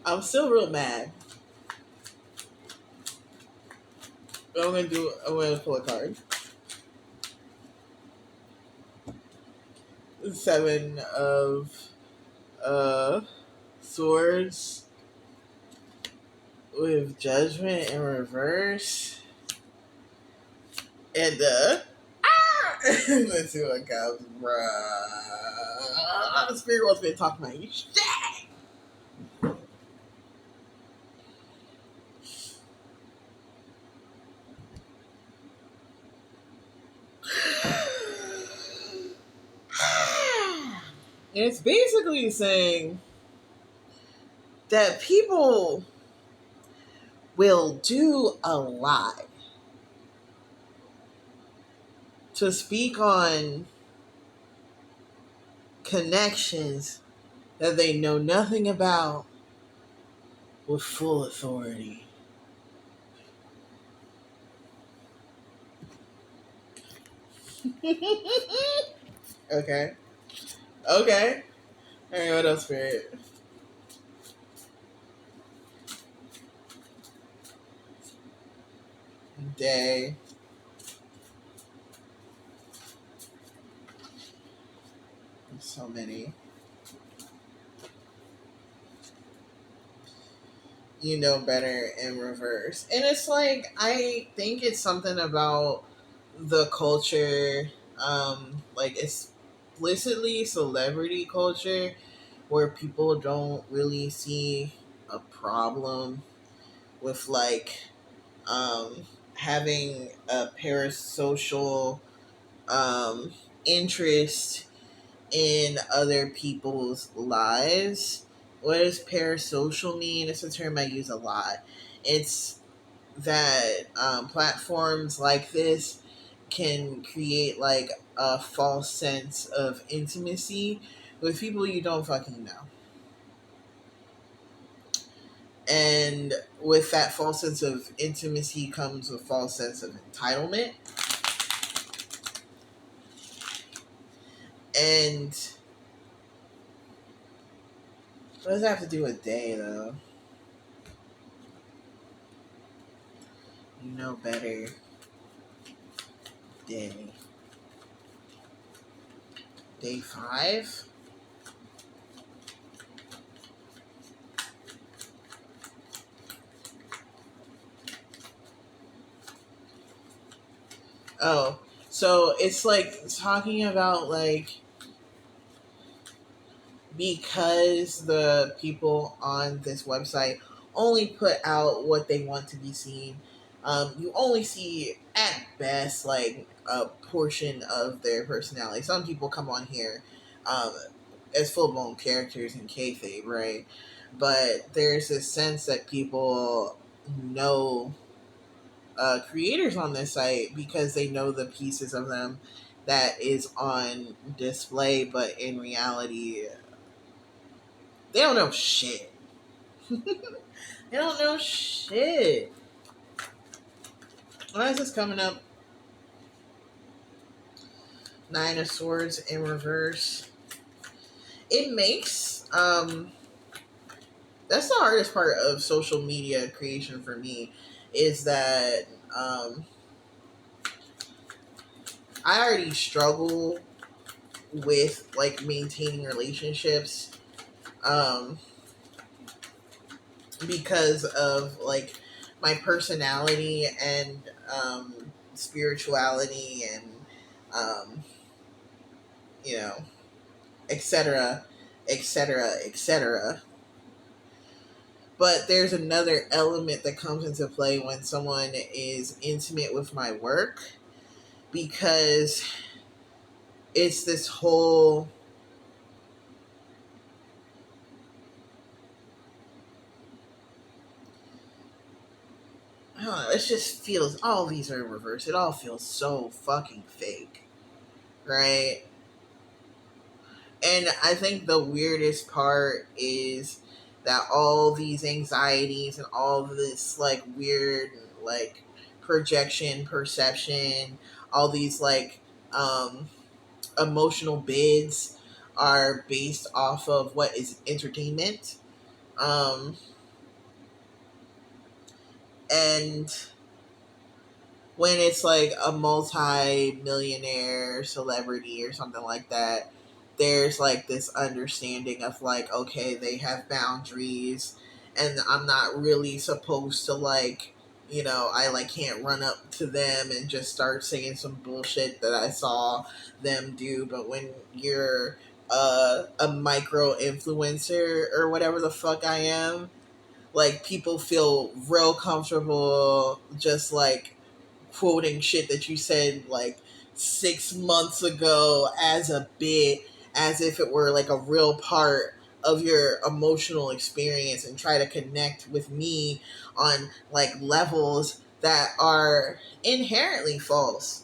I'm still real mad. But I'm gonna pull a card. Seven of swords with judgment in reverse. And let's see what comes, bruh. The spirit wants me to talk about you. Shit. It's basically saying that people will do a lot to speak on connections that they know nothing about with full authority. Okay. Okay. All right, what else, Spirit? Day. So many. You know better in reverse. And it's like, I think it's something about the culture, like explicitly celebrity culture, where people don't really see a problem with like having a parasocial interest in other people's lives. What does parasocial mean? It's a term I use a lot. It's that platforms like this can create like a false sense of intimacy with people you don't fucking know. And with that false sense of intimacy comes a false sense of entitlement. And what does that have to do with day, though? You know better. Day. Day 5? Oh, so it's like talking about like, because the people on this website only put out what they want to be seen. You only see at best like a portion of their personality. Some people come on here um, as full blown characters in kayfabe, right? But there's a sense that people know creators on this site because they know the pieces of them that is on display, but in reality, they don't know shit. They don't know shit. Why is this coming up? Nine of Swords in reverse. It makes that's the hardest part of social media creation for me, is that I already struggle with like maintaining relationships um because of like my personality and spirituality and um you know, etc., etc., etc. But there's another element that comes into play when someone is intimate with my work, because it's this whole I don't know, it just feels, all these are in reverse. It all feels so fucking fake, right? And I think the weirdest part is that all these anxieties and all this like weird like projection, perception, all these like emotional bids are based off of what is entertainment. Um And when it's like a multi-millionaire celebrity or something like that, there's like this understanding of like, okay, they have boundaries and I'm not really supposed to like, I like can't run up to them and just start saying some bullshit that I saw them do. But when you're a micro influencer or whatever the fuck I am, like people feel real comfortable just like quoting shit that you said like 6 months ago as a bit, as if it were like a real part of your emotional experience, and try to connect with me on like levels that are inherently false,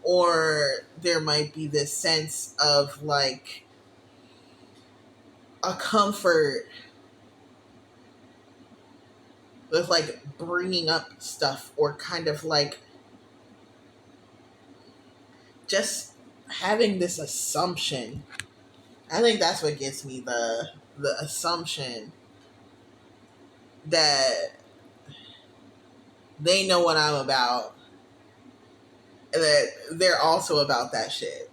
or there might be this sense of like a comfort with like bringing up stuff, or kind of like just having this assumption. I think that's what gets me, the assumption that they know what I'm about, and that they're also about that shit.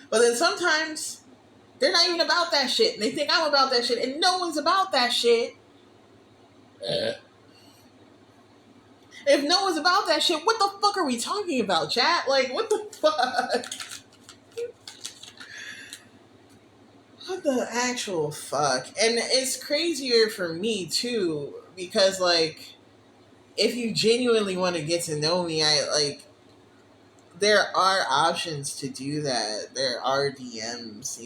But then sometimes they're not even about that shit, and they think I'm about that shit, and no one's about that shit. If no one's about that shit, what the fuck are we talking about, chat? Like, what the fuck? What the actual fuck? And it's crazier for me too, because like, if you genuinely want to get to know me, I like, there are options to do that. There are DMs.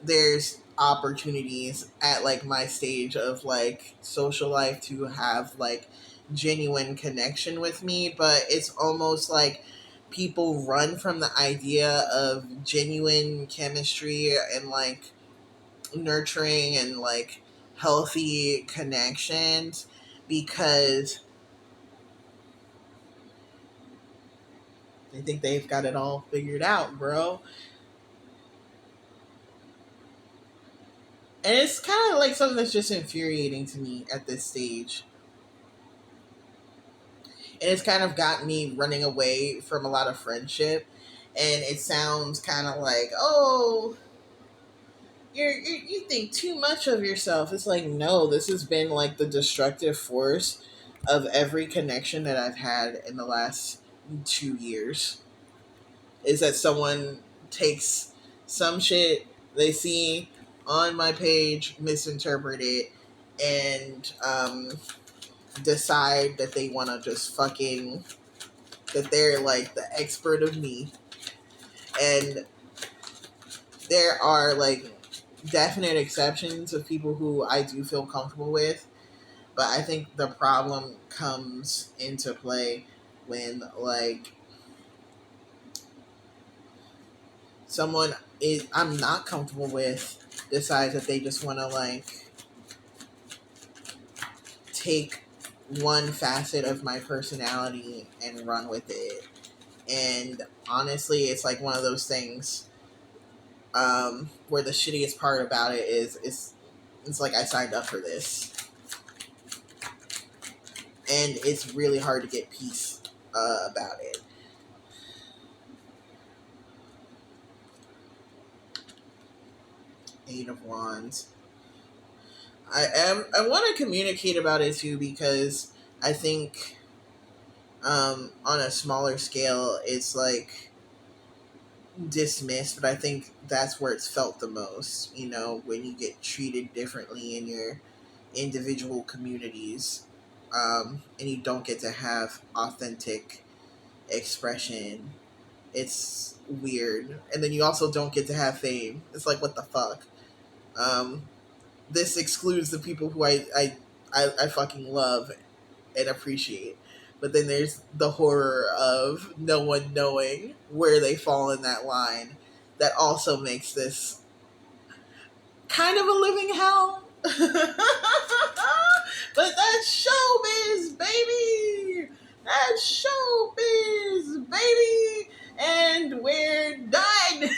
There's opportunities at like my stage of like social life to have like genuine connection with me, but it's almost like people run from the idea of genuine chemistry and like nurturing and like healthy connections, because they think they've got it all figured out, bro. And it's kind of like something that's just infuriating to me at this stage. And it's kind of got me running away from a lot of friendship. And it sounds kind of like, oh, you think too much of yourself. It's like, no, this has been like the destructive force of every connection that I've had in the last 2 years. Is that someone takes some shit they see on my page, misinterpret it, and decide that they want to just fucking, that they're like the expert of me. And there are like definite exceptions of people who I do feel comfortable with, but I think the problem comes into play when like someone I'm not comfortable with decides that they just want to like take one facet of my personality and run with it. And honestly, it's like one of those things where the shittiest part about it is it's like I signed up for this, and it's really hard to get peace about it. Eight of Wands. I want to communicate about it too, because I think on a smaller scale it's like dismissed, but I think that's where it's felt the most. When you get treated differently in your individual communities, and you don't get to have authentic expression. It's weird, and then you also don't get to have fame. It's like, what the fuck. Um, this excludes the people who I fucking love and appreciate. But then there's the horror of no one knowing where they fall in that line. That also makes this kind of a living hell. But that's showbiz, baby. That's showbiz, baby. And we're done.